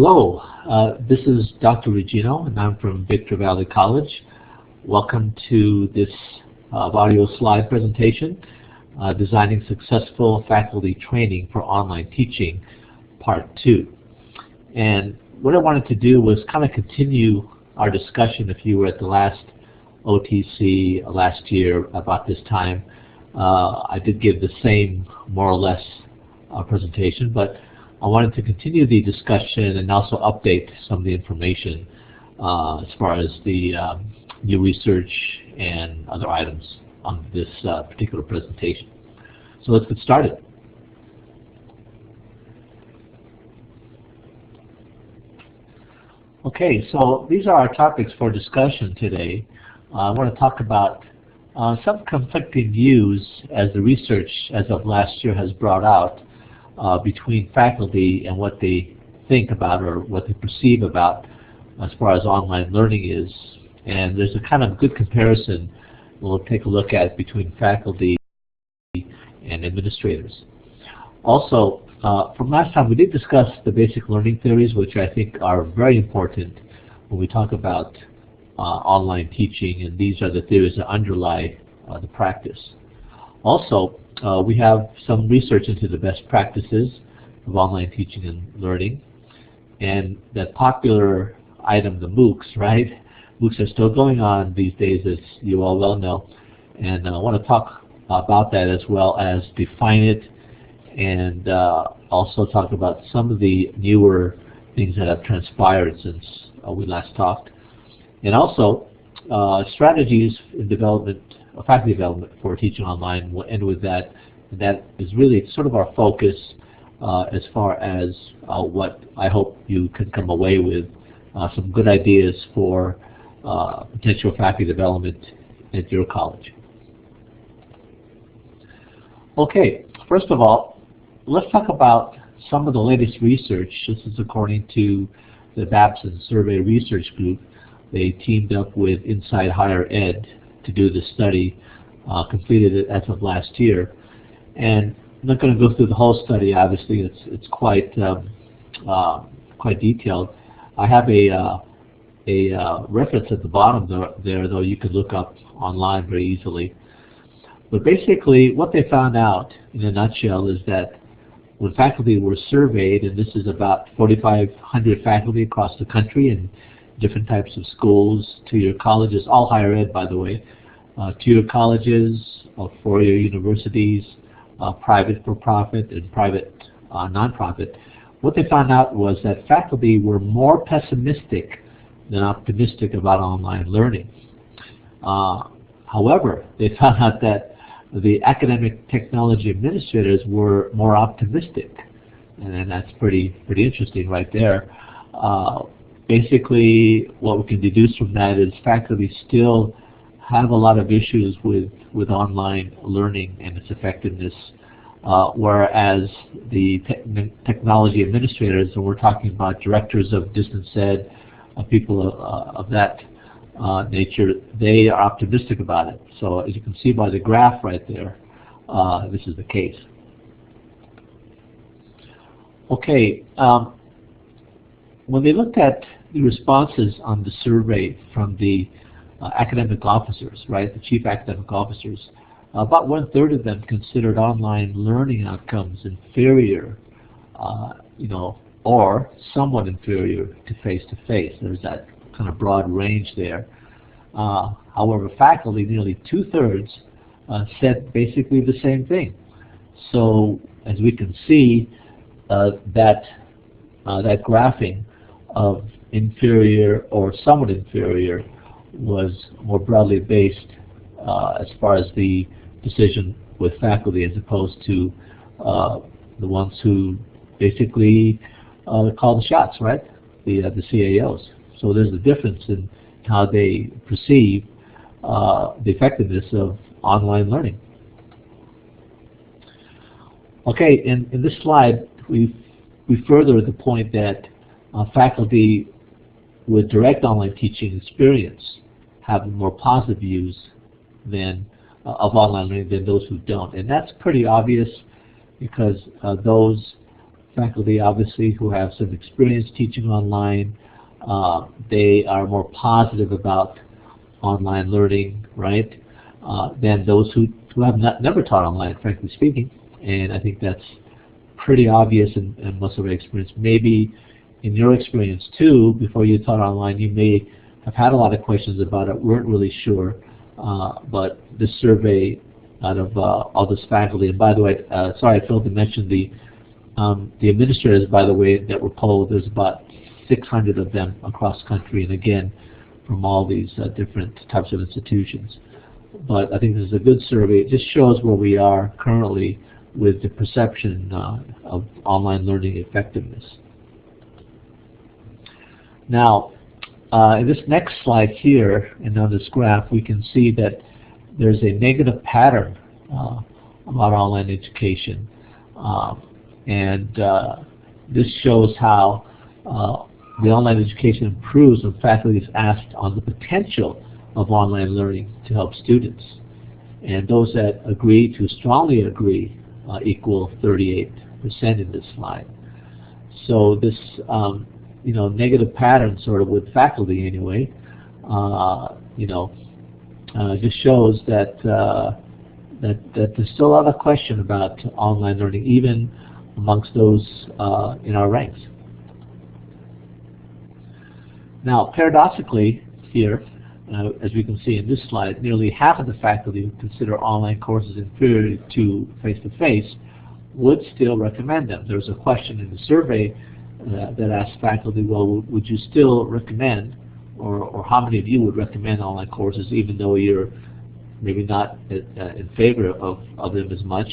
Hello, this is Dr. Regino, and I'm from Victor Valley College. Welcome to this audio slide presentation, Designing Successful Faculty Training for Online Teaching, Part 2. And what I wanted to do was kind of continue our discussion. If you were at the last OTC last year about this time, I did give the same, more or less, presentation, but I wanted to continue the discussion and also update some of the information as far as the new research and other items on this particular presentation. So let's get started. Okay, so these are our topics for discussion today. I want to talk about some conflicting views as the research as of last year has brought out between faculty and what they think about or what they perceive about as far as online learning is. And there's a kind of good comparison we'll take a look at between faculty and administrators. Also, from last time we did discuss the basic learning theories, which I think are very important when we talk about online teaching, and these are the theories that underlie the practice. Also, we have some research into the best practices of online teaching and learning, and that popular item, the MOOCs, right? MOOCs are still going on these days, as you all well know, and I want to talk about that as well as define it, and also talk about some of the newer things that have transpired since we last talked, and also strategies in development, faculty development for teaching online. We'll end with that. And that is really sort of our focus as far as what I hope you can come away with, some good ideas for potential faculty development at your college. Okay, first of all, let's talk about some of the latest research. This is according to the Babson Survey Research Group. They teamed up with Inside Higher Ed to do this study, completed it as of last year. And I'm not going to go through the whole study. Obviously, it's quite quite detailed. I have a reference at the bottom there, though you could look up online very easily. But basically, what they found out in a nutshell is that when faculty were surveyed, and this is about 4,500 faculty across the country in different types of schools, two-year colleges, all higher ed, by the way, two-year colleges, four-year universities, private for-profit and private non-profit. What they found out was that faculty were more pessimistic than optimistic about online learning. However, they found out that the academic technology administrators were more optimistic, and that's pretty interesting right there. Basically, what we can deduce from that is faculty still have a lot of issues with online learning and its effectiveness, whereas the technology administrators, and we're talking about directors of distance ed, people of that nature, they are optimistic about it. So as you can see by the graph right there, this is the case. Okay, when they looked at the responses on the survey from the academic officers, right, the chief academic officers, about 1/3 of them considered online learning outcomes inferior, or somewhat inferior to face-to-face. There's that kind of broad range there. However, faculty, nearly 2/3, said basically the same thing. So as we can see, that graphing of inferior or somewhat inferior was more broadly based as far as the decision with faculty, as opposed to the ones who basically call the shots, right? The CAOs. So there's a difference in how they perceive the effectiveness of online learning. Okay, in this slide, we further the point that faculty with direct online teaching experience have more positive views than of online learning than those who don't, and that's pretty obvious because those faculty, obviously, who have some experience teaching online. They are more positive about online learning, right, than those who have never taught online, frankly speaking. And I think that's pretty obvious in most of our experience. Maybe in your experience too, before you taught online, you may have had a lot of questions about it, weren't really sure. But this survey out of all this faculty, and by the way, sorry I failed to mention the administrators, by the way, that were polled. There's about 600 of them across the country, and again, from all these different types of institutions. But I think this is a good survey. It just shows where we are currently with the perception of online learning effectiveness. Now, in this next slide here, and on this graph, we can see that there's a negative pattern about online education. This shows how the online education improves when faculty is asked on the potential of online learning to help students. And those that agree to strongly agree equal 38% in this slide. So this negative pattern, sort of with faculty anyway, just shows that that there's still a lot of question about online learning, even amongst those in our ranks. Now, paradoxically, here, as we can see in this slide, nearly half of the faculty who consider online courses inferior to face-to-face would still recommend them. There's a question in the survey that asked faculty, well, would you still recommend, or how many of you would recommend online courses even though you're maybe not in favor of them as much?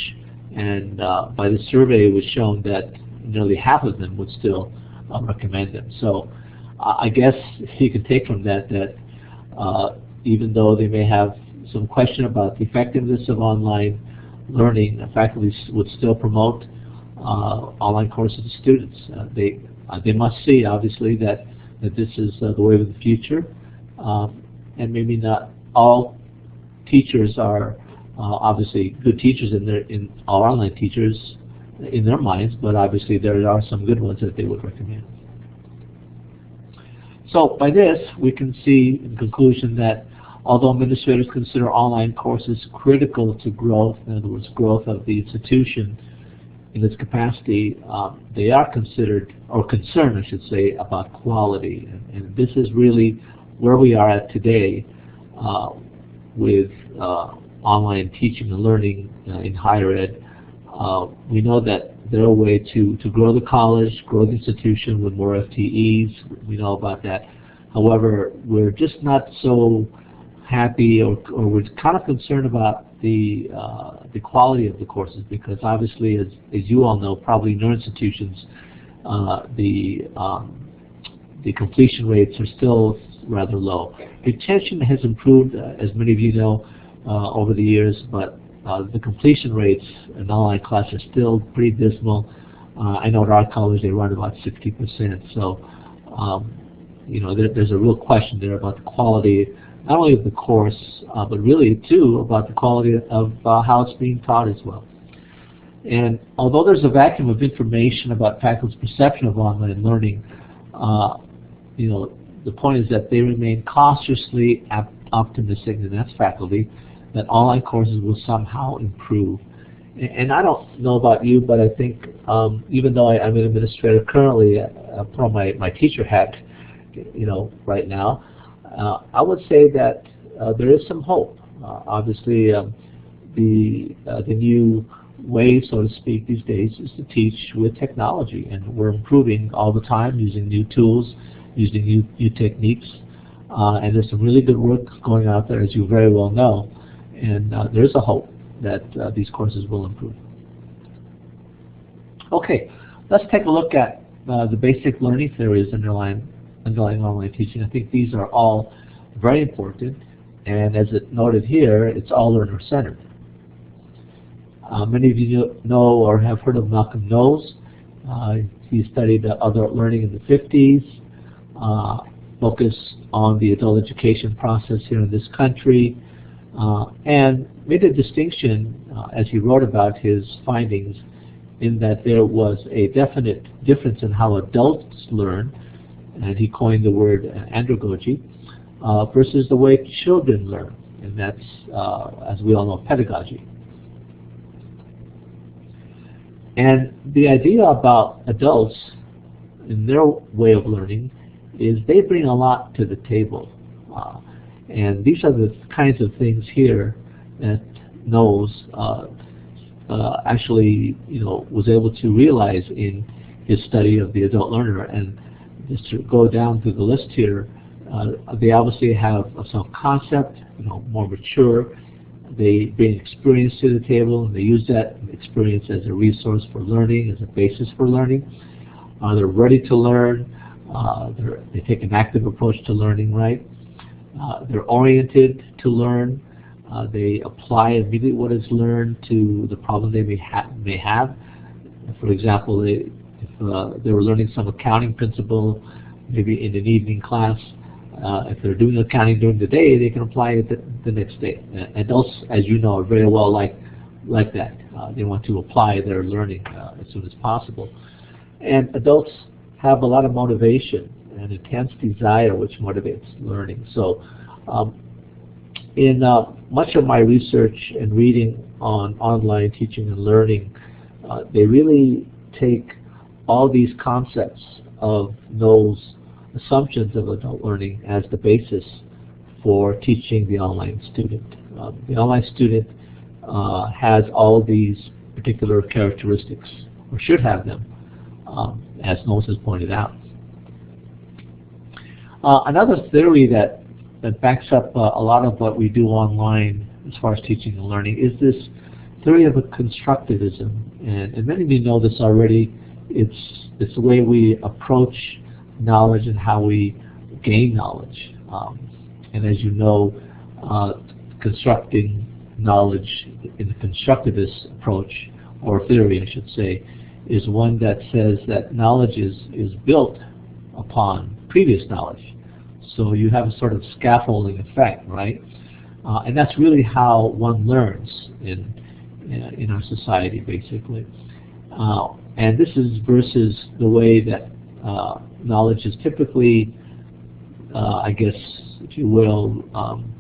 And by the survey, it was shown that nearly half of them would still recommend them. So I guess you can take from that even though they may have some question about the effectiveness of online learning, faculty would still promote online courses to students. They must see, obviously, that this is the way of the future, and maybe not all teachers are obviously good teachers in all online teachers in their minds, but obviously there are some good ones that they would recommend. So by this, we can see in conclusion that although administrators consider online courses critical to growth, in other words, growth of the institution in its capacity, they are considered, or concerned, I should say, about quality. And this is really where we are at today with online teaching and learning in higher ed. We know that there are ways to grow the college, grow the institution with more FTEs. We know about that. However, we're just not so happy, or we're kind of concerned about the quality of the courses, because obviously, as you all know, probably in your institutions, the completion rates are still rather low. Retention has improved, as many of you know, over the years, but the completion rates in online class are still pretty dismal. I know at our college they run about 60%. So, there's a real question there about the quality, not only of the course, but really too about the quality of how it's being taught as well. And although there's a vacuum of information about faculty's perception of online learning, the point is that they remain cautiously optimistic, and that's faculty, that online courses will somehow improve. And I don't know about you, but I think even though I'm an administrator currently, put on my teacher hat, right now, I would say that there is some hope. Obviously, the new way, so to speak, these days is to teach with technology, and we're improving all the time using new tools, using new techniques, and there's some really good work going out there, as you very well know. And there's a hope that these courses will improve. Okay, let's take a look at the basic learning theories underlying online teaching. I think these are all very important, and as it noted here, it's all learner-centered. Many of you know or have heard of Malcolm Knowles. He studied adult learning in the 50s, focused on the adult education process here in this country, and made a distinction, as he wrote about his findings, in that there was a definite difference in how adults learn, and he coined the word adragogy, versus the way children learn, and that's, as we all know, pedagogy. And the idea about adults in their way of learning is they bring a lot to the table. And these are the kinds of things here that Knowles actually, was able to realize in his study of the adult learner. And just to go down through the list here, they obviously have a self-concept, more mature. They bring experience to the table, and they use that experience as a resource for learning, as a basis for learning. They're ready to learn. They take an active approach to learning, right? They're oriented to learn. They apply immediately what is learned to the problem they may have. For example, if they were learning some accounting principle, maybe in an evening class, if they're doing accounting during the day, they can apply it the next day. Adults, as you know, are very well like that. They want to apply their learning as soon as possible. And adults have a lot of motivation and intense desire which motivates learning. So in much of my research and reading on online teaching and learning, they really take all these concepts of Knowles' assumptions of adult learning as the basis for teaching the online student. The online student has all these particular characteristics, or should have them, as Knowles has pointed out. Another theory that backs up a lot of what we do online as far as teaching and learning is this theory of constructivism. And many of you know this already. It's the way we approach knowledge and how we gain knowledge. And as you know, constructing knowledge in the constructivist approach, or theory I should say, is one that says that knowledge is built upon previous knowledge. So you have a sort of scaffolding effect, right? And that's really how one learns in our society, basically. And this is versus the way that knowledge is typically, I guess, if you will,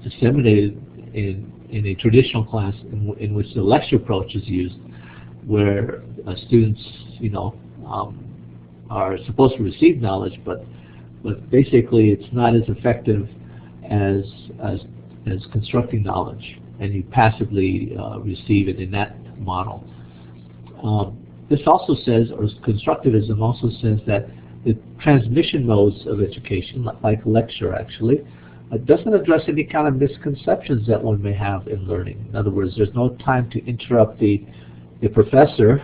disseminated in a traditional class in which the lecture approach is used, where students, are supposed to receive knowledge, but basically it's not as effective as constructing knowledge, and you passively receive it in that model. This also says, or constructivism also says, that the transmission modes of education, like lecture actually, doesn't address any kind of misconceptions that one may have in learning. In other words, there's no time to interrupt the professor,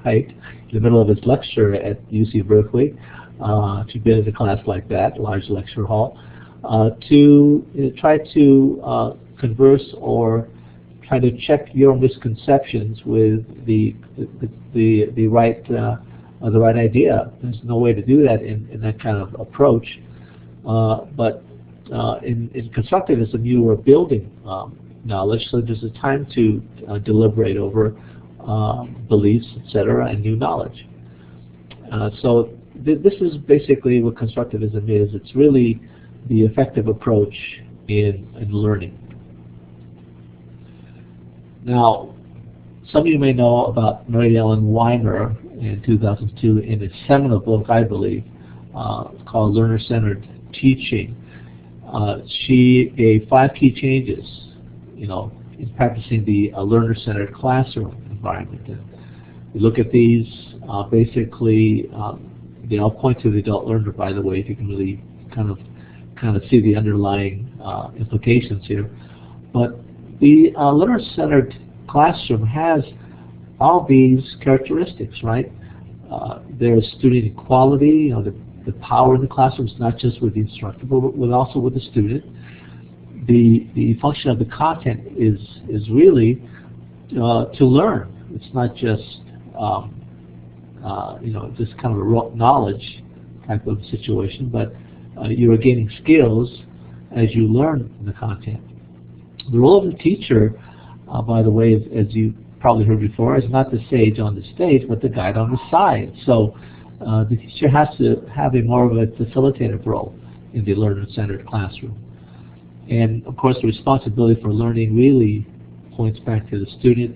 right, in the middle of his lecture at UC Berkeley, if you've been in a class like that, large lecture hall, to try to converse or try to check your misconceptions with the right idea. There's no way to do that in that kind of approach. But in constructivism, you are building knowledge, so there's a time to deliberate over beliefs, etc., and new knowledge. So this is basically what constructivism is. It's really the effective approach in learning. Now, some of you may know about Maryellen Weimer in 2002 in a seminal book, I believe, called Learner-Centered Teaching. She gave 5 key changes, in practicing the learner-centered classroom environment. And you look at these, basically, they all point to the adult learner, by the way, if you can really kind of see the underlying implications here. But the learner-centered classroom has all these characteristics, right? There's student equality, the power in the classroom is not just with the instructor, but also with the student. The function of the content is really to learn. It's not just just kind of a rote knowledge type of situation, but you are gaining skills as you learn the content. The role of the teacher, by the way, as you probably heard before, is not the sage on the stage, but the guide on the side. So the teacher has to have more of a facilitative role in the learner-centered classroom. And of course, the responsibility for learning really points back to the student.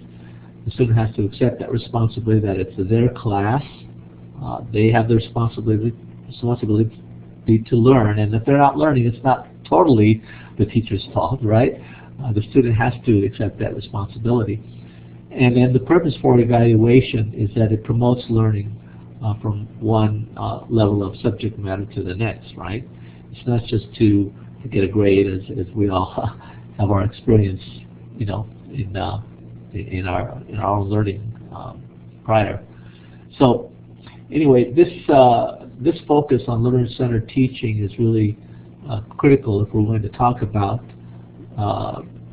The student has to accept that responsibility, that it's their class. They have the responsibility to learn, and if they're not learning, it's not totally the teacher's fault, right? The student has to accept that responsibility. And then the purpose for evaluation is that it promotes learning from one level of subject matter to the next, right? It's not just to get a grade, as we all have our experience, you know, in our own learning prior. So anyway, this focus on learner-centered teaching is really critical if we're going to talk about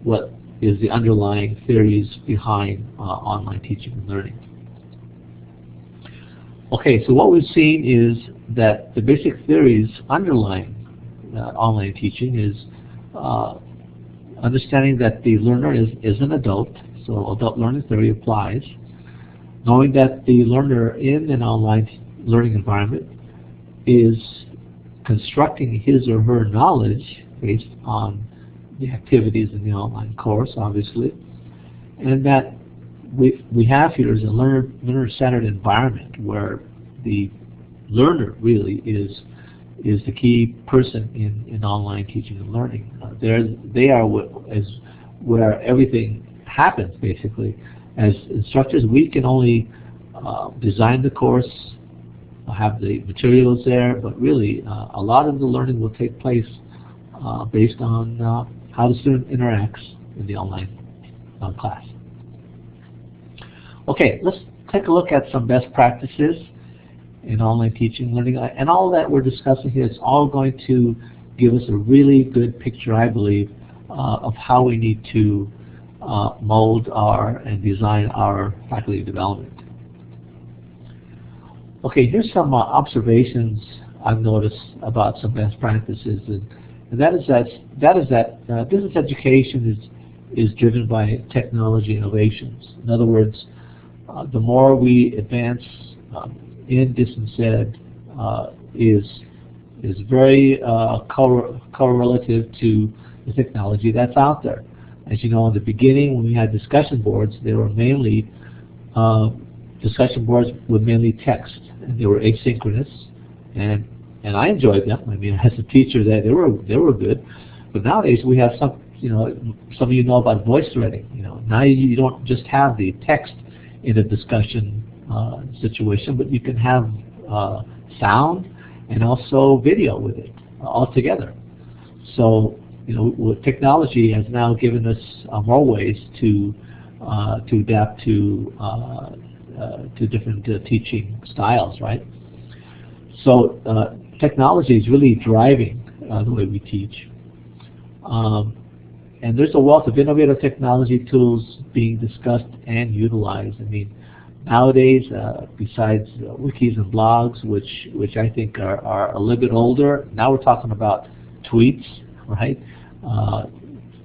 what is the underlying theories behind online teaching and learning. Okay, so what we've seen is that the basic theories underlying online teaching is understanding that the learner is an adult, so adult learning theory applies. Knowing that the learner in an online learning environment is constructing his or her knowledge based on the activities in the online course, obviously, and that we have here is a learner-centered environment where the learner really is the key person in online teaching and learning. They are where everything happens, basically. As instructors, we can only design the course, have the materials there, but really a lot of the learning will take place based on how the student interacts in the online class. Okay, let's take a look at some best practices in online teaching and learning. And all that we're discussing here is all going to give us a really good picture, I believe, of how we need to mold and design our faculty development. Okay, here's some observations I've noticed about some best practices, and that is that business education is driven by technology innovations. In other words, the more we advance in distance ed is very correlative to the technology that's out there. As you know, in the beginning, when we had discussion boards, they were mainly discussion boards with mainly text, and they were asynchronous, and I enjoyed them. I mean, as a teacher, they were good. But nowadays we have some of you know about voice threading. Now you don't just have the text in a discussion situation, but you can have sound and also video with it all together. So technology has now given us more ways to adapt to different teaching styles, right? So technology is really driving the way we teach. And there's a wealth of innovative technology tools being discussed and utilized. I mean, nowadays, besides wikis and blogs, which I think are a little bit older, now we're talking about tweets, right?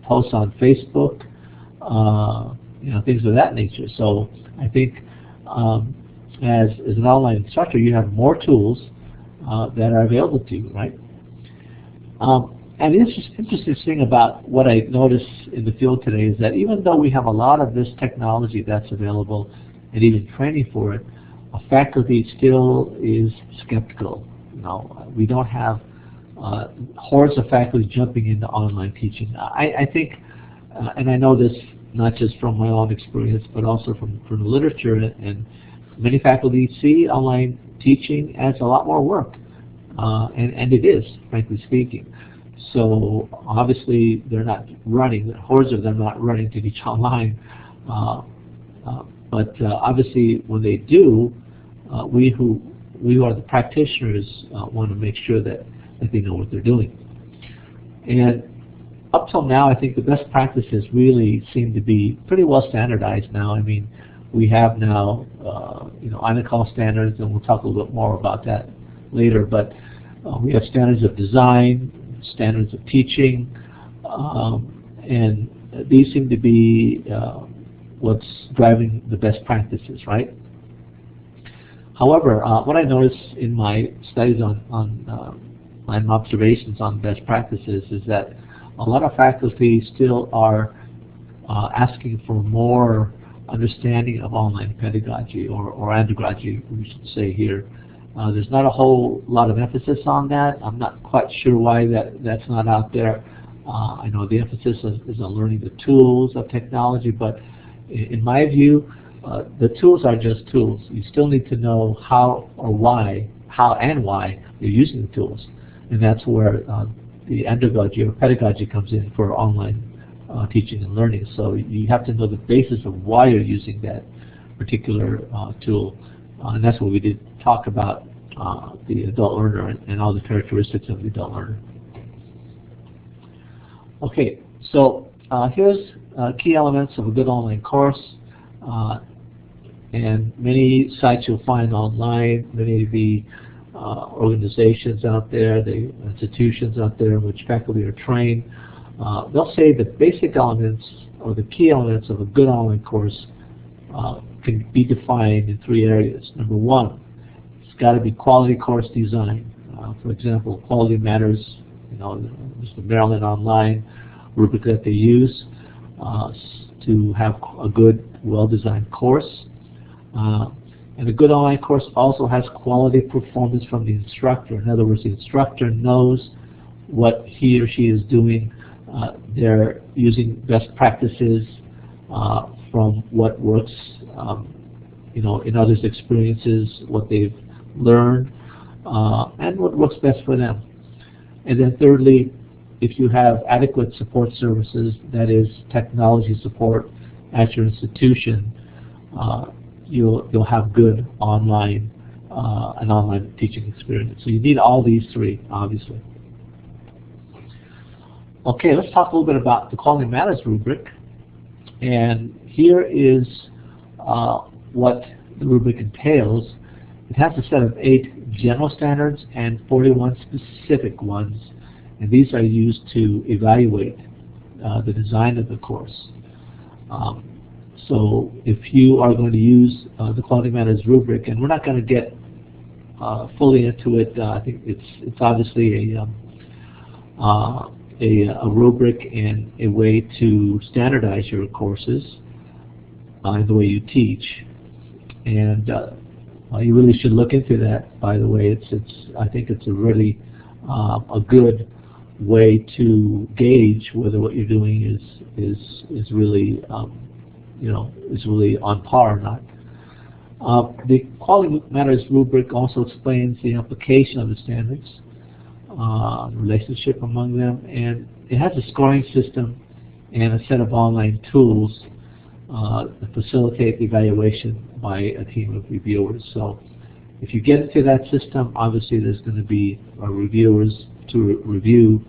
Posts on Facebook, things of that nature. So I think as an online instructor, you have more tools that are available to you, right? And the interesting thing about what I noticed in the field today is that even though we have a lot of this technology that's available and even training for it, faculty still is skeptical. We don't have hordes of faculty jumping into online teaching. I think, and I know this not just from my own experience, but also from the literature, and many faculty see online teaching as a lot more work, and it is, frankly speaking. So obviously they're not running, hordes of them not running to teach online, but obviously when they do, we who are the practitioners want to make sure that they know what they're doing. And up till now, I think the best practices really seem to be pretty well standardized now. I mean, we have now INACOL standards, and we'll talk a little bit more about that later, but we have standards of design, standards of teaching, and these seem to be what's driving the best practices, right? However, what I noticed in my studies my observations on best practices is that a lot of faculty still are asking for more understanding of online pedagogy, or adragogy, we should say here. There's not a whole lot of emphasis on that. I'm not quite sure why that's not out there. I know the emphasis is on learning the tools of technology, but in my view, the tools are just tools. You still need to know how and why you're using the tools. And that's where the adragogy or pedagogy comes in for online teaching and learning. So you have to know the basis of why you're using that particular tool. And that's what we did talk about, the adult learner and all the characteristics of the adult learner. Okay, so here's key elements of a good online course. And many sites you'll find online, many of the organizations out there, the institutions out there in which faculty are trained, they'll say the basic elements or the key elements of a good online course can be defined in 3 areas. Number 1, it's got to be quality course design. For example, Quality Matters, this is the Maryland Online rubric that they use to have a good, well-designed course. And a good online course also has quality performance from the instructor. In other words, the instructor knows what he or she is doing. They're using best practices from what works, in others' experiences, what they've learned, and what works best for them. And then thirdly, if you have adequate support services, that is technology support at your institution, you'll have good an online teaching experience. So you need all these 3, obviously. Okay, let's talk a little bit about the Quality Matters rubric. And here is what the rubric entails. It has a set of 8 general standards and 41 specific ones. And these are used to evaluate the design of the course. So if you are going to use the Quality Matters rubric, and we're not going to get fully into it, I think it's obviously a rubric and a way to standardize your courses in the way you teach. And you really should look into that. By the way, I think it's a really a good way to gauge whether what you're doing is really is really on par or not. The Quality Matters rubric also explains the application of the standards, the relationship among them, and it has a scoring system and a set of online tools that facilitate the evaluation by a team of reviewers. So if you get into that system, obviously there's going to be reviewers to review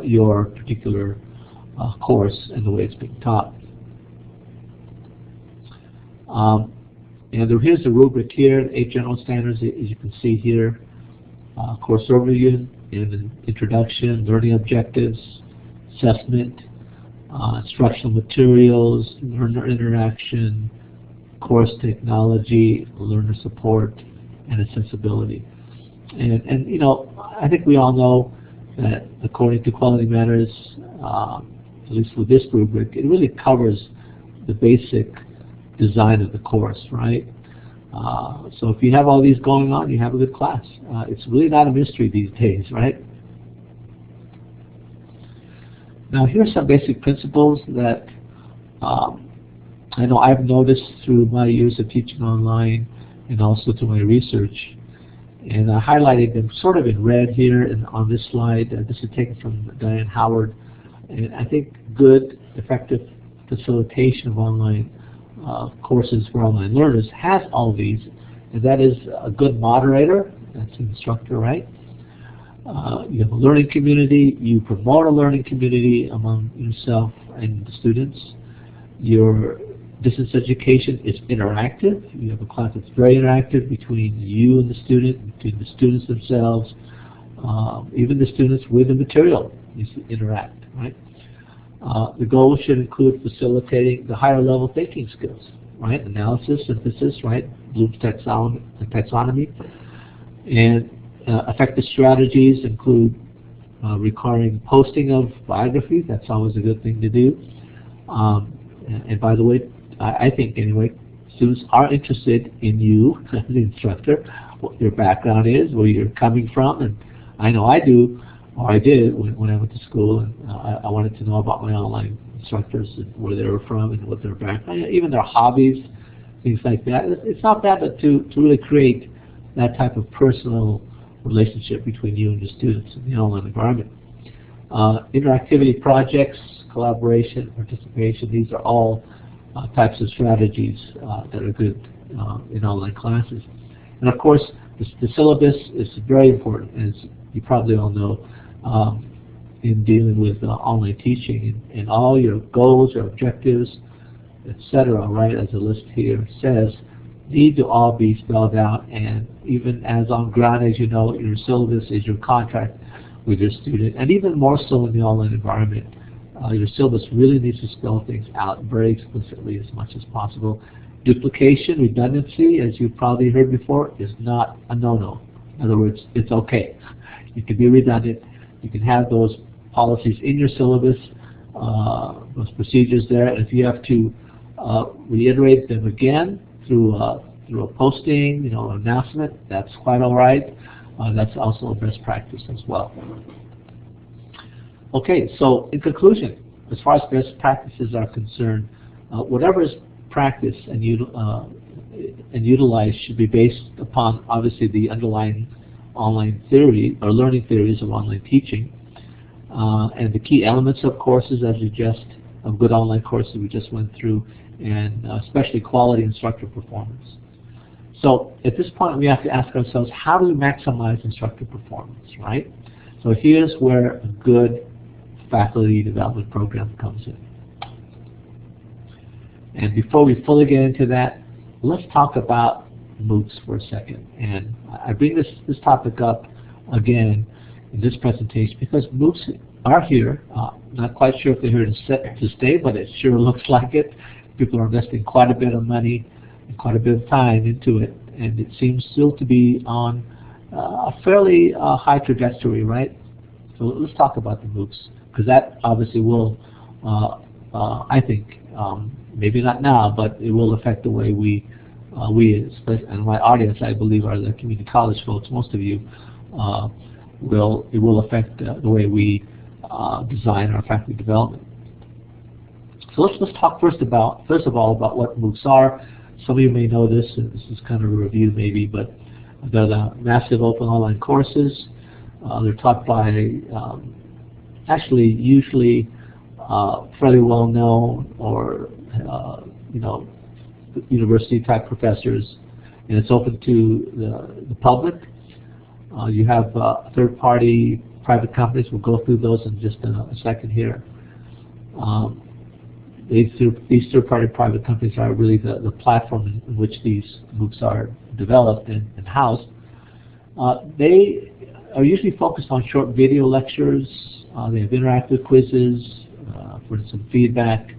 your particular course and the way it's being taught. And here's the rubric here, 8 general standards, as you can see here. Course overview, and introduction, learning objectives, assessment, instructional materials, learner interaction, course technology, learner support, and accessibility. And I think we all know that according to Quality Matters, at least with this rubric, it really covers the basic design of the course, right? So if you have all these going on, you have a good class. It's really not a mystery these days, right? Now here's some basic principles that I know I've noticed through my years of teaching online and also through my research. And I highlighted them sort of in red here and on this slide. This is taken from Diane Howard. And I think good, effective facilitation of online courses for online learners has all these, and that is a good moderator, that's an instructor, right? You have a learning community, you promote a learning community among yourself and the students. Your distance education is interactive. You have a class that's very interactive between you and the student, between the students themselves, even the students with the material. You interact, right? The goal should include facilitating the higher level thinking skills, right? Analysis, synthesis, right? Bloom's taxonomy. And effective strategies include requiring posting of biographies. That's always a good thing to do. And by the way, I think anyway, students are interested in you as the instructor, what your background is, where you're coming from, and I know I do, or I did when I went to school, and I wanted to know about my online instructors and where they were from and what their background, even their hobbies, things like that. It's not bad, but to really create that type of personal relationship between you and your students in the online environment. Interactivity projects, collaboration, participation, these are all types of strategies that are good in online classes. And of course, the syllabus is very important, as you probably all know, in dealing with online teaching, and all your goals, your objectives, etc., right, as the list here says, need to all be spelled out. And even as on ground, as you know, your syllabus is your contract with your student, and even more so in the online environment. Your syllabus really needs to spell things out very explicitly as much as possible. Duplication, redundancy, as you've probably heard before, is not a no-no. In other words, it's okay. You can be redundant. You can have those policies in your syllabus, those procedures there, and if you have to reiterate them again through a posting, an announcement, that's quite all right. That's also a best practice as well. Okay, so in conclusion, as far as best practices are concerned, whatever is practiced and utilized should be based upon, obviously, the underlying online theory or learning theories of online teaching, and the key elements of courses, of good online courses we just went through, and especially quality instructor performance. So at this point, we have to ask ourselves, how do we maximize instructor performance, right? So here's where a good faculty development program comes in. And before we fully get into that, let's talk about MOOCs for a second. And I bring this topic up again in this presentation because MOOCs are here. Not quite sure if they're here to stay, but it sure looks like it. People are investing quite a bit of money and quite a bit of time into it, and it seems still to be on a fairly high trajectory, right? So let's talk about the MOOCs, because that obviously will, I think, maybe not now, but it will affect the way we and my audience, I believe, are the community college folks, most of you, it will affect the way we design our faculty development. So let's talk first of all about what MOOCs are. Some of you may know this, and this is kind of a review maybe, but they're the massive open online courses. They're taught by actually usually fairly well known or university type professors, and it's open to the public. You have third party private companies. We'll go through those in just a second here. These third party private companies are really the platform in which these MOOCs are developed and housed. They are usually focused on short video lectures. They have interactive quizzes for some feedback,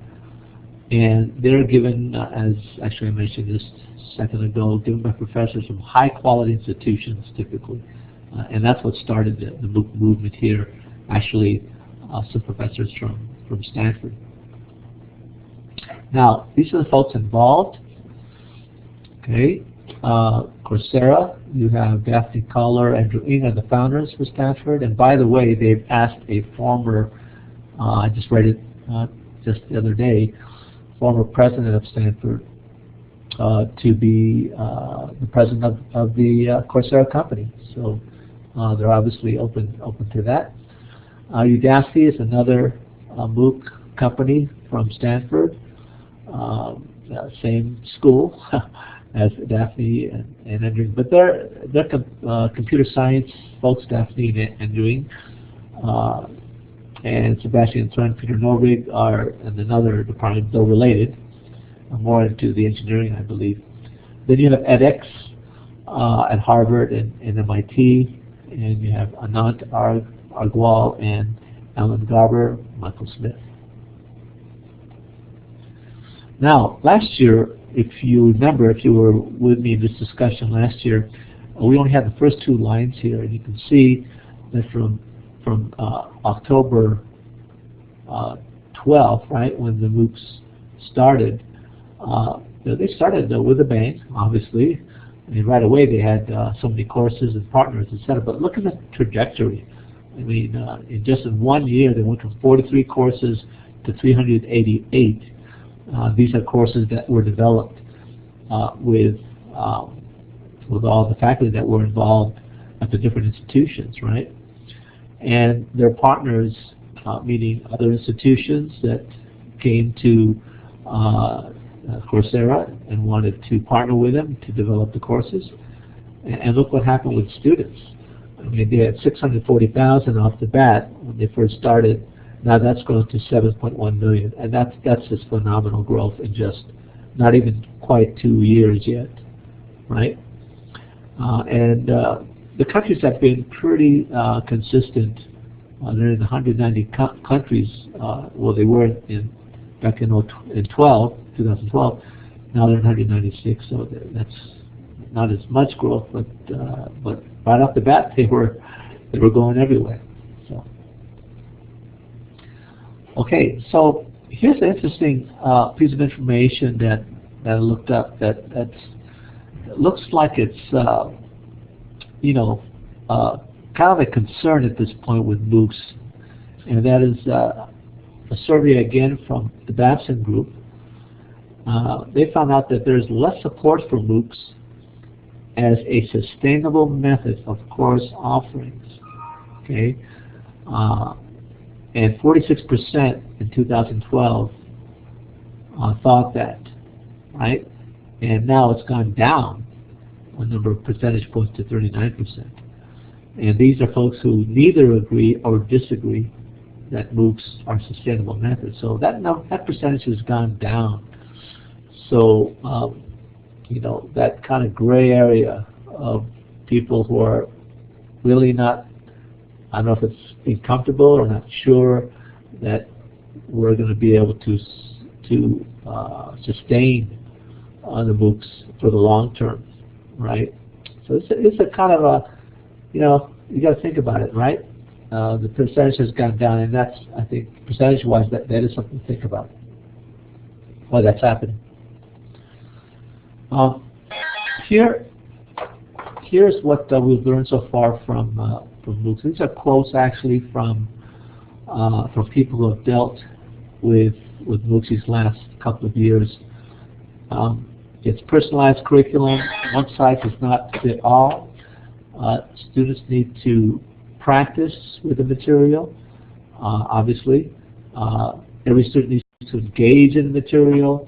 and they're given, as actually I mentioned this a second ago, given by professors from high quality institutions typically, and that's what started the MOOC movement here. Actually, some professors from Stanford. Now, these are the folks involved. Okay, Coursera, you have Daphne Koller and Drew Ng are the founders for Stanford, and by the way, they've asked a former, I just read it just the other day, former president of Stanford to be the president of the Coursera company. So they're obviously open to that. Udacity is another MOOC company from Stanford, same school as Daphne and Andrew, but they're computer science folks, Daphne and Andrew, and Sebastian and son Peter Norvig are in another department, though related, more into the engineering, I believe. Then you have edX at Harvard and MIT, and you have Anant Agrawal and Alan Garber, Michael Smith. Now, last year, if you remember, if you were with me in this discussion last year, we only had the first two lines here, and you can see that from October 12th, right, when the MOOCs started, they started with a bang, obviously. I mean, right away they had so many courses and partners, etc. But look at the trajectory. I mean, just in 1 year, they went from 43 courses to 388. These are courses that were developed with all the faculty that were involved at the different institutions, right? And their partners, meaning other institutions that came to Coursera and wanted to partner with them to develop the courses. And look what happened with students. I mean, they had 640,000 off the bat when they first started. Now that's grown to 7.1 million, and that's just phenomenal growth in just not even quite 2 years yet, right? And the countries have been pretty consistent. They're in 190 countries. Well, they were back in 2012. Now they're in 196. So that's not as much growth, but right off the bat they were going everywhere. So okay, so here's an interesting piece of information that I looked up. That looks like it's kind of a concern at this point with MOOCs, and that is a survey again from the Babson Group. They found out that there's less support for MOOCs as a sustainable method of course offerings. Okay, and 46% in 2012 thought that, right? And now it's gone down a number of percentage points to 39%. And these are folks who neither agree or disagree that MOOCs are sustainable methods. So that percentage has gone down. So that kind of gray area of people who are really not, I don't know if it's being comfortable or not sure that we're going to be able to sustain the MOOCs for the long term, right? So it's a kind of a, you got to think about it, right? The percentage has gone down, and that's, I think, percentage-wise, that is something to think about. Why that's happening. Here's what we've learned so far from MOOCs. These are quotes actually from people who have dealt with MOOCs these last couple of years. It's personalized curriculum. One size does not fit all. Students need to practice with the material, obviously. Every student needs to engage in the material.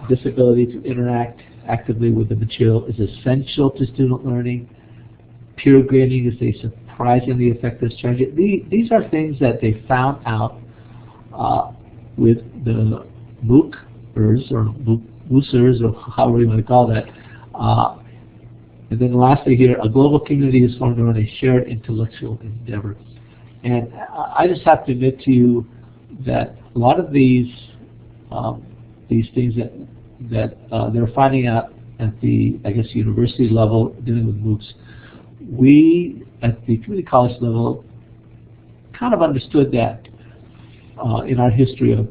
This ability to interact actively with the material is essential to student learning. Peer grading is a surprisingly effective strategy. These are things that they found out with the MOOCers or MOOCers, or however you want to call that. And then lastly here, a global community is formed around a shared intellectual endeavor. And I just have to admit to you that a lot of these things that they're finding out at the, I guess, university level dealing with MOOCs, we at the community college level kind of understood that in our history of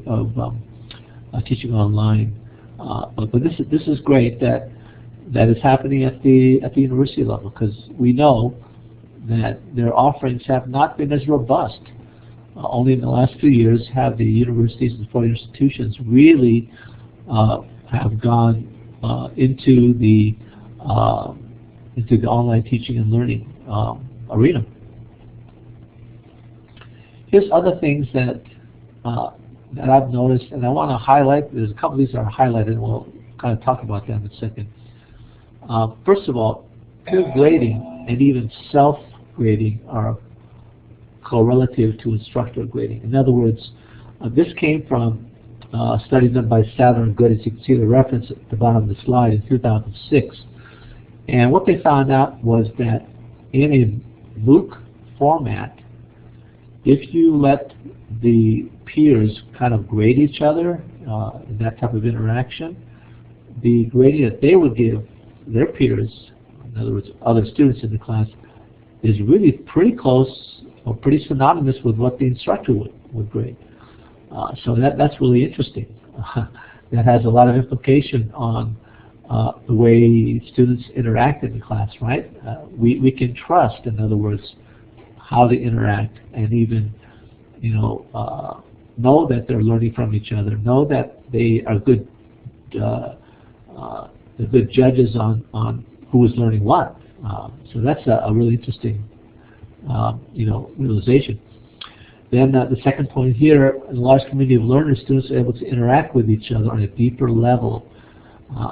teaching online. But this is great that is happening at the university level, because we know that their offerings have not been as robust. Only in the last few years have the universities and foreign institutions really have gone into the online teaching and learning arena. Here's other things that I've noticed, and I want to highlight. There's a couple of these that are highlighted, and we'll kind of talk about them in a second. First of all, peer grading and even self-grading are correlative to instructor grading. In other words, this came from a study done by Sadler and Good, as you can see the reference at the bottom of the slide, in 2006. And what they found out was that in a MOOC format, if you let the peers kind of grade each other in that type of interaction, the grading that they would give their peers, in other words, other students in the class, is really pretty close or pretty synonymous with what the instructor would grade. So that's really interesting. That has a lot of implication on the way students interact in the class, right? We can trust, in other words, how they interact, and even, you know that they're learning from each other, know that they are good judges on who is learning what. So that's a really interesting, realization. Then the second point here, in a large community of learners, students are able to interact with each other on a deeper level.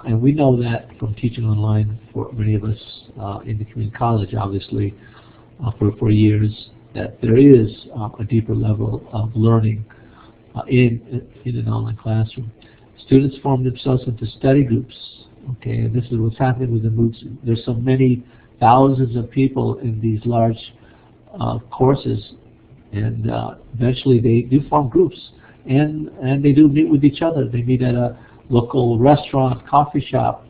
And we know that from teaching online for many of us in the community college, obviously, for years, that there is a deeper level of learning in an online classroom. Students form themselves into study groups, okay, and this is what's happening with the MOOCs. There's so many thousands of people in these large courses, and eventually they do form groups, and they do meet with each other. They meet at a local restaurant, coffee shop.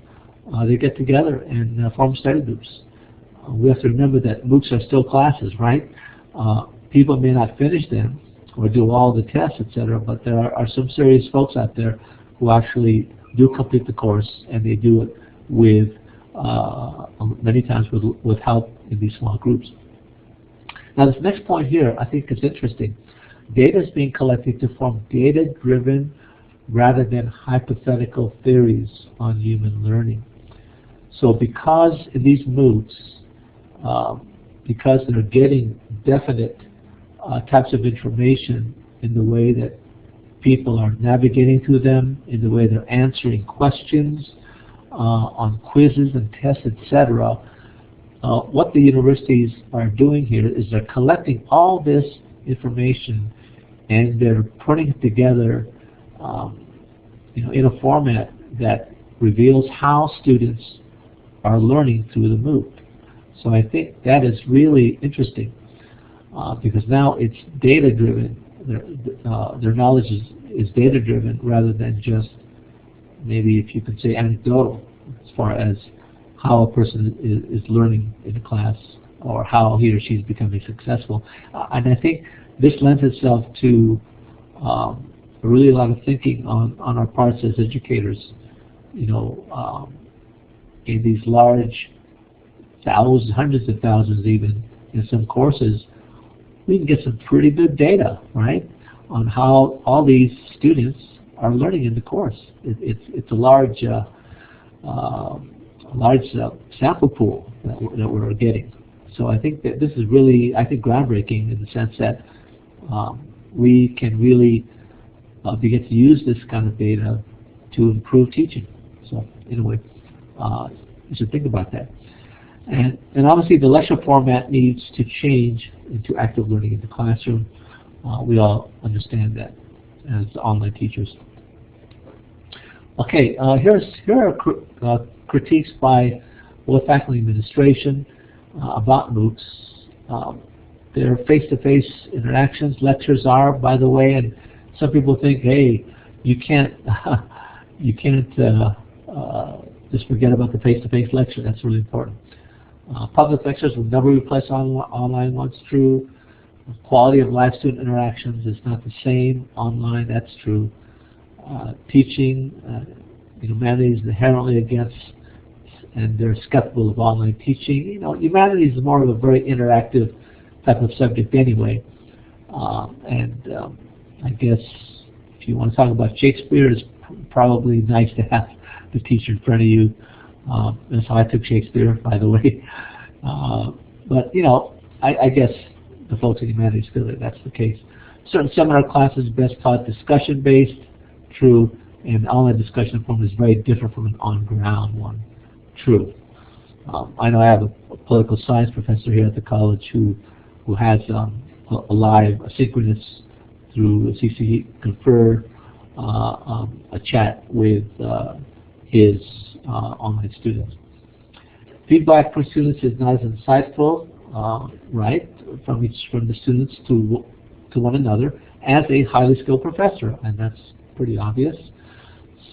They get together and form study groups. We have to remember that MOOCs are still classes, right? People may not finish them or do all the tests, etc., but there are some serious folks out there who actually do complete the course, and they do it with many times with help in these small groups. Now, this next point here, I think is interesting. Data is being collected to form data-driven rather than hypothetical theories on human learning. So because in these MOOCs, because they're getting definite types of information in the way that people are navigating through them, in the way they're answering questions on quizzes and tests, etc., what the universities are doing here is they're collecting all this information and they're putting it together in a format that reveals how students are learning through the MOOC. So I think that is really interesting because now it's data-driven. Their knowledge is data-driven rather than just, maybe if you could say, anecdotal as far as how a person is learning in the class or how he or she is becoming successful. And I think this lends itself to really a lot of thinking on our parts as educators. In these large thousands, hundreds of thousands even, in some courses, we can get some pretty good data, right, on how all these students are learning in the course. It's a large sample pool that we're getting. So I think that this is really, groundbreaking in the sense that we can really begin to use this kind of data to improve teaching. So in a way, you should think about that. And obviously the lecture format needs to change into active learning in the classroom. We all understand that as online teachers. Okay, here are critiques by both faculty and administration about MOOCs. They're face-to-face interactions. Lectures are, by the way, and some people think, hey, you can't just forget about the face-to-face lecture. That's really important. Public lectures will never replace online ones. True. The quality of live student interactions is not the same online. That's true. Teaching, humanities is inherently against, and they're skeptical of online teaching. Humanities is more of a very interactive type of subject anyway. I guess if you want to talk about Shakespeare, it's probably nice to have the teacher in front of you. That's how I took Shakespeare, by the way. But I guess the folks in humanities feel that that's the case. Certain seminar classes best taught discussion-based. True. And online discussion forum is very different from an on-ground one. True. I know I have a political science professor here at the college who has a live, asynchronous through CC Confer, a chat with his online students. Feedback from students is not as insightful, right, from the students to one another as a highly skilled professor, and that's pretty obvious.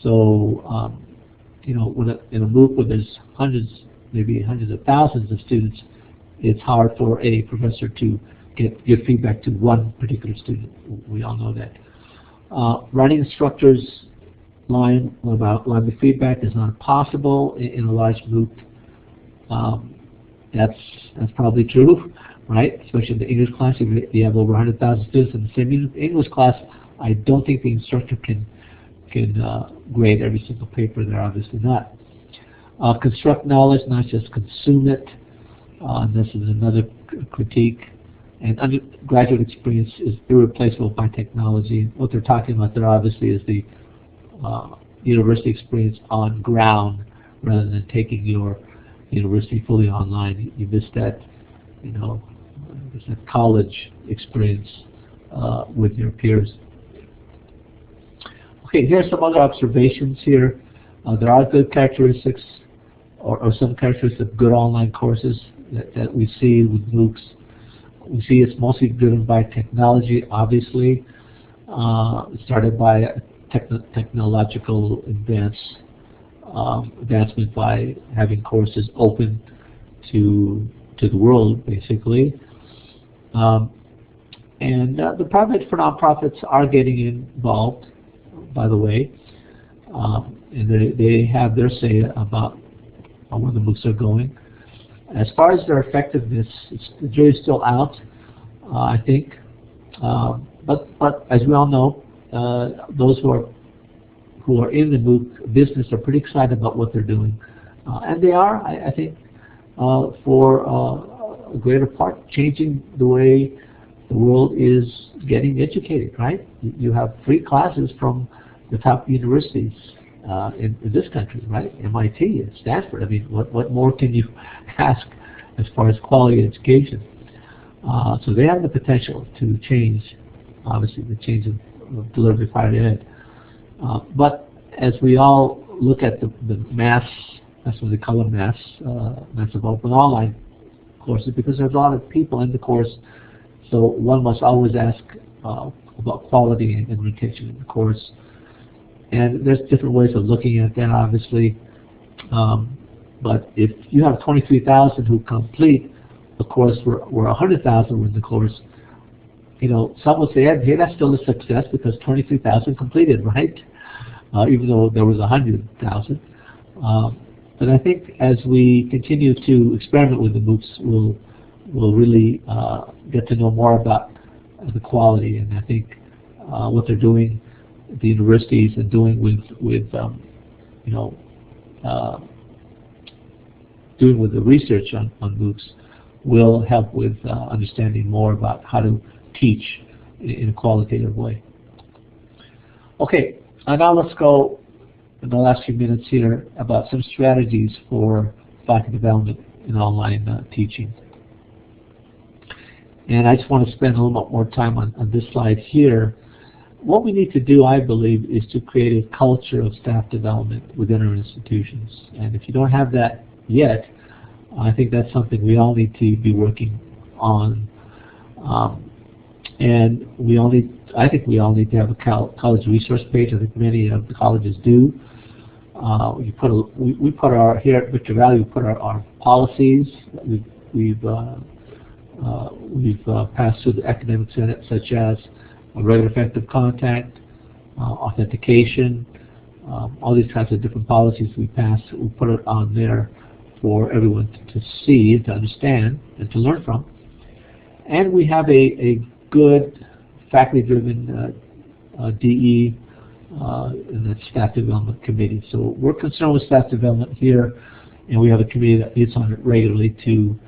So, you know, in a MOOC where there's hundreds, maybe hundreds of thousands of students, it's hard for a professor to give feedback to one particular student. We all know that. Writing instructors' line of feedback is not possible in a large MOOC. That's probably true, right? Especially in the English class, if you have over 100,000 students in the same English class, I don't think the instructor can grade every single paper there, obviously not. Construct knowledge, not just consume it. This is another critique. And undergraduate experience is irreplaceable by technology. What they're talking about there obviously is the university experience on ground rather than taking your university fully online. You miss that, you know, that college experience with your peers. Okay, here are some other observations here. There are good characteristics or some characteristics of good online courses that we see with MOOCs. We see it's mostly driven by technology, obviously. It started by technological advancement by having courses open to the world, basically. And the private for nonprofits are getting involved, by the way, and they have their say about where the MOOCs are going. As far as their effectiveness, the jury's still out, I think. But as we all know, those who are in the MOOC business are pretty excited about what they're doing, and they are, I think, for a greater part, changing the way the world is getting educated. Right? You have free classes from the top universities in this country, right? MIT and Stanford. I mean, what more can you ask as far as quality education? So they have the potential to change, obviously, the change of delivery of higher ed. But as we all look at the mass, that's what they call them, mass of open online courses, because there's a lot of people in the course, so one must always ask about quality and retention in the course. And there's different ways of looking at that, obviously. But if you have 23,000 who complete the course where 100,000 were in the course, you know, some will say, hey, that's still a success because 23,000 completed, right? Even though there was 100,000. But I think as we continue to experiment with the MOOCs, we'll really get to know more about the quality. And I think what they're doing at the universities and doing doing with the research on MOOCs will help with understanding more about how to teach in a qualitative way. Okay, now let's go in the last few minutes here about some strategies for faculty development in online teaching. And I just want to spend a little bit more time on this slide here. What we need to do, I believe, is to create a culture of staff development within our institutions. And if you don't have that yet, I think that's something we all need to be working on. And I think we all need to have a college resource page. I think many of the colleges do. We put our here at Victor Valley. We put our policies. We've passed through the academic senate, such as regular effective contact, authentication, all these kinds of different policies we pass. We put it on there for everyone to see, to understand, and to learn from. And we have a good faculty-driven DE and the staff development committee. So we're concerned with staff development here, and we have a committee that meets on it regularly to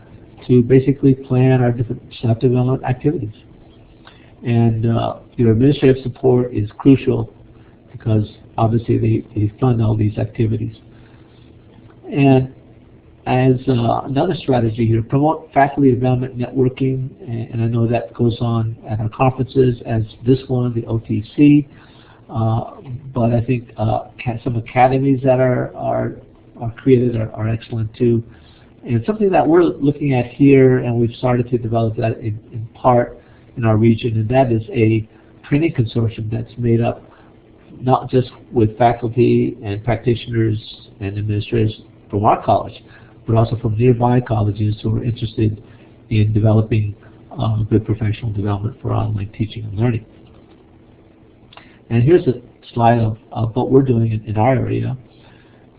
basically plan our different staff development activities. And your administrative support is crucial because obviously they fund all these activities. And as another strategy here, promote faculty development networking, and I know that goes on at our conferences as this one, the OTC, but I think some academies that are created are excellent too. And something that we're looking at here, and we've started to develop that in part in our region, and that is a training consortium that's made up not just with faculty and practitioners and administrators from our college, but also from nearby colleges who are interested in developing good professional development for online teaching and learning. And here's a slide of what we're doing in our area.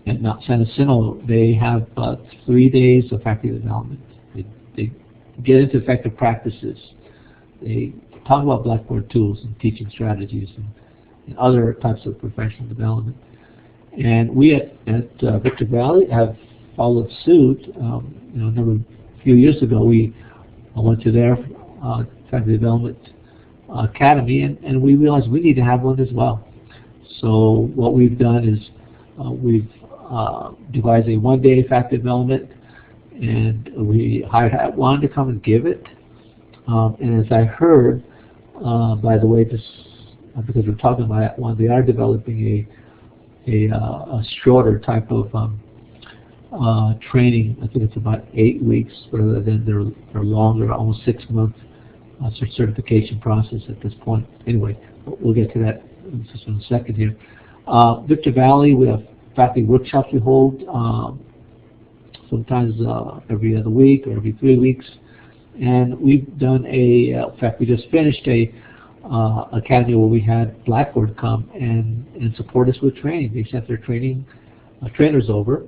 At Mount San Jacinto, they have 3 days of faculty development. They get into effective practices. They talk about Blackboard tools and teaching strategies and other types of professional development. And we at Victor Valley have followed suit. A few years ago, we went to their faculty development academy, and we realized we need to have one as well. So what we've done is we've devised a one-day faculty development, and we hired one to come and give it. And as I heard, by the way, this because we're talking about one, they are developing a shorter type of training. I think it's about 8 weeks rather than their longer, almost 6-month certification process at this point. Anyway, we'll get to that in just in a second here. Victor Valley, we have faculty workshops we hold sometimes every other week or every 3 weeks. And we've done in fact, we just finished a academy where we had Blackboard come and support us with training. They sent their trainers over.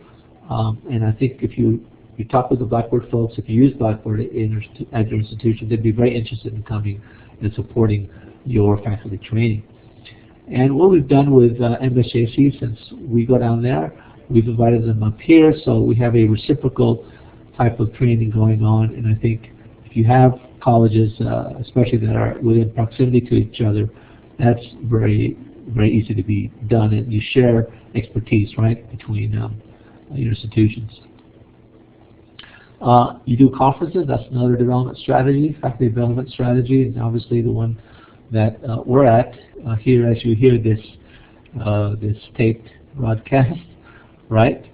And I think if you talk with the Blackboard folks, if you use Blackboard at your institution, they'd be very interested in coming and supporting your faculty training. And what we've done with MSJC, since we go down there, we've invited them up here, so we have a reciprocal type of training going on. And I think if you have colleges, especially that are within proximity to each other, that's very, very easy to be done, and you share expertise, right, between your institutions. You do conferences. That's another development strategy, faculty development strategy, and obviously the one that we're at here as you hear this this taped broadcast, right,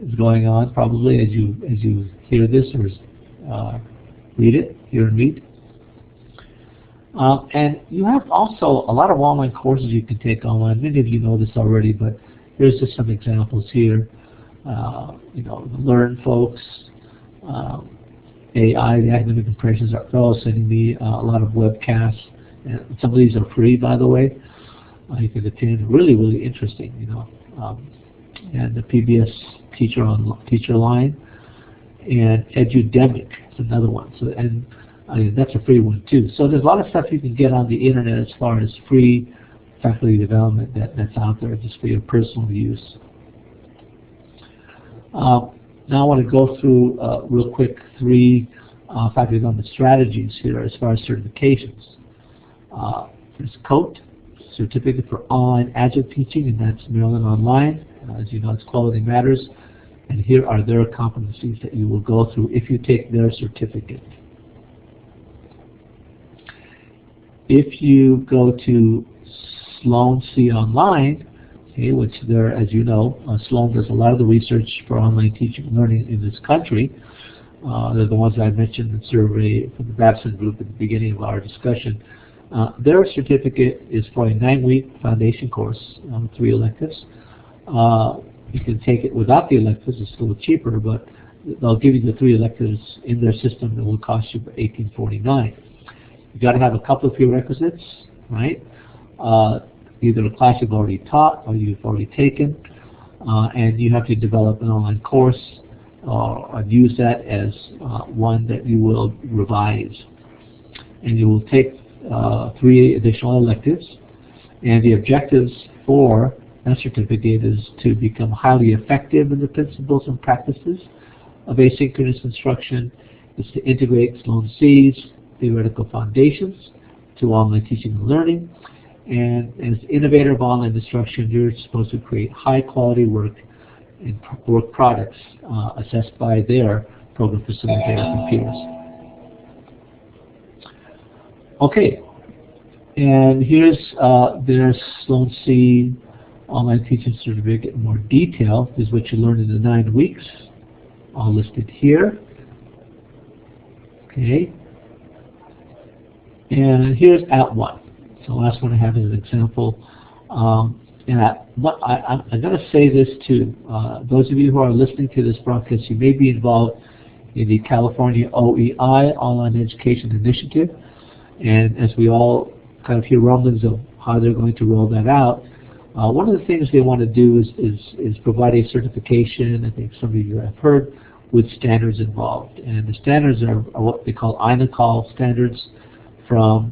is going on probably as you hear this or read it, hear and read. And you have also a lot of online courses you can take online. Many of you know this already, but here's just some examples here. Learn folks, AI, the academic impressions are all sending me a lot of webcasts. And some of these are free, by the way. You can attend. Really, really interesting, and the PBS teacher line, and Edudemic is another one. So, and that's a free one too. So there's a lot of stuff you can get on the internet as far as free faculty development that's out there just for your personal use. Now I want to go through real quick 3 faculty development strategies here as far as certifications. There's COAT, Certificate for Online Agile Teaching, and that's Maryland Online. As you know, it's Quality Matters. And here are their competencies that you will go through if you take their certificate. If you go to Sloan C Online, okay, which there, as you know, Sloan does a lot of the research for online teaching and learning in this country. They're the ones I mentioned in the survey from the Babson Group at the beginning of our discussion. Their certificate is for a 9-week foundation course, 3 electives. You can take it without the electives. It's a little cheaper, but they'll give you the 3 electives in their system that will cost you $18.49. You've got to have a couple of prerequisites, right? Either a class you've already taught or you've already taken, and you have to develop an online course and use that as one that you will revise. And you will take 3 additional electives, and the objectives for that certificate is to become highly effective in the principles and practices of asynchronous instruction. Is to integrate Sloan C's theoretical foundations to online teaching and learning. And as innovator of online instruction, you're supposed to create high-quality work and work products assessed by their program facilitators and peers. Okay, and here's their Sloan C Online Teaching Certificate in more detail. This is what you learned in the 9 weeks, all listed here. Okay, and here's At 1. So the last one I have is an example. and I'm going to say this to those of you who are listening to this broadcast. You may be involved in the California OEI, Online Education Initiative, and as we all kind of hear rumblings of how they're going to roll that out, one of the things they want to do is provide a certification. I think some of you have heard, with standards involved, and the standards are what they call INACOL standards from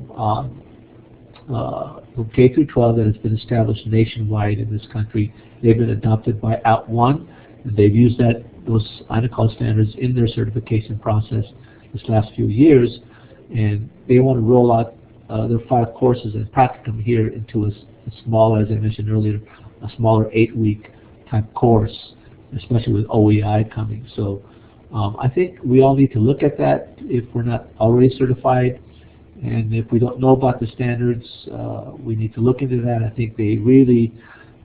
K through 12 that has been established nationwide in this country. They've been adopted by OUT1, and they've used those INACOL standards in their certification process this last few years, and they want to roll out their 5 courses and practicum here into a small, as I mentioned earlier, a smaller 8-week type course, especially with OEI coming. So I think we all need to look at that if we're not already certified. And if we don't know about the standards, we need to look into that. I think they really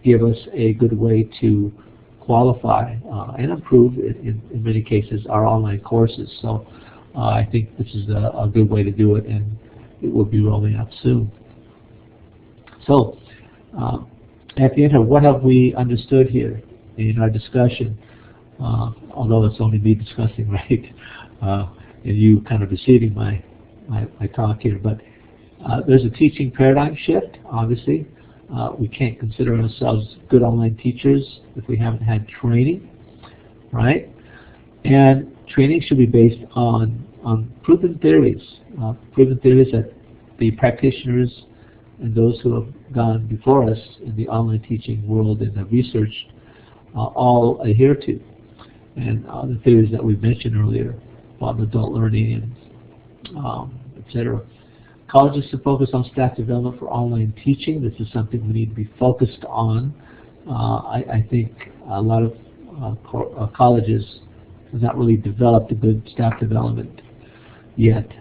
give us a good way to qualify and improve, in many cases, our online courses. So I think this is a good way to do it, and it will be rolling out soon. So at the end of what have we understood here in our discussion, although it's only me discussing, right, and you kind of receiving my talk here, but there's a teaching paradigm shift, obviously. We can't consider ourselves good online teachers if we haven't had training, right? And training should be based on proven theories that the practitioners and those who have gone before us in the online teaching world and have researched all adhere to. And the theories that we mentioned earlier about adult learning and etc. Colleges should focus on staff development for online teaching. This is something we need to be focused on. I think a lot of colleges have not really developed a good staff development yet.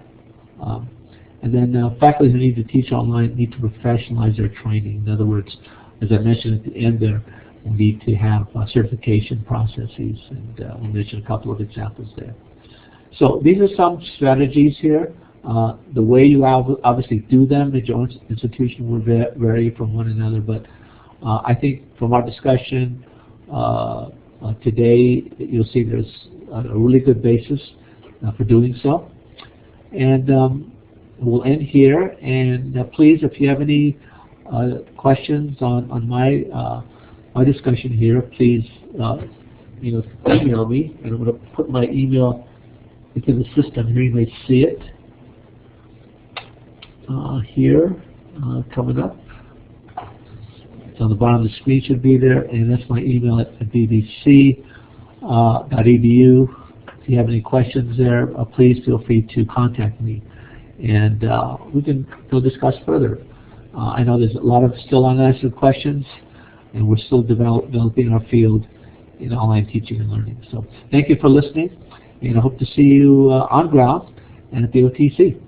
And then faculty who need to teach online need to professionalize their training. In other words, as I mentioned at the end there, we need to have certification processes, and we'll mention a couple of examples there. So these are some strategies here. The way you obviously do them at your own institution will vary from one another, but I think from our discussion today, you'll see there's a really good basis for doing so. And we'll end here, and please, if you have any questions on my discussion here, please email me, and I'm going to put my email into the system here. You may see it here coming up. It's on the bottom of the screen, should be there, and that's my email at bbc.edu. If you have any questions there, please feel free to contact me, and we can discuss further. I know there's a lot of still unanswered questions, and we're still developing our field in online teaching and learning. So thank you for listening, and I hope to see you on ground and at the OTC.